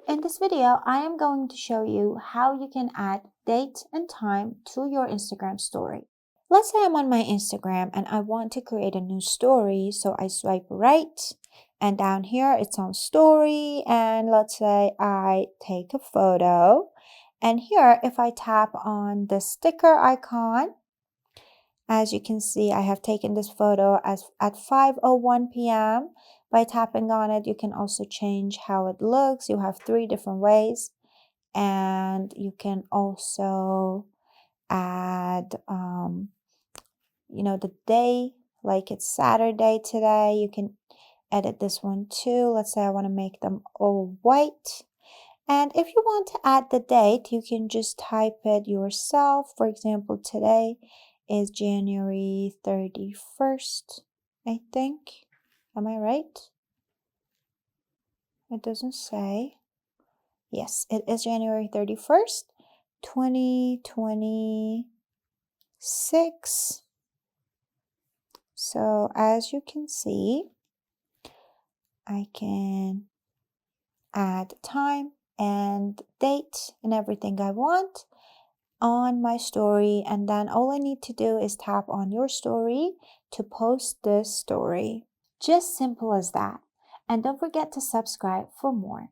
in this video, I am going to show you how you can add date and time to your Instagram story. Let's say I'm on my Instagram and I want to create a new story. So I swipe right and down here it's on story. And let's say I take a photo. And here, if I tap on the sticker icon, as you can see, I have taken this photo at 5:01 p.m. By tapping on it, you can also change how it looks. You have 3 different ways. And you can also add, the day, like it's Saturday today. You can edit this one too. Let's say I want to make them all white. And if you want to add the date, you can just type it yourself. For example, today is January 31st, I think. Am I right? It doesn't say. Yes, it is January 31st, 2026. So as you can see, I can add time and date and everything I want on my story, and then all I need to do is tap on your story to post this story. Just simple as that. And don't forget to subscribe for more.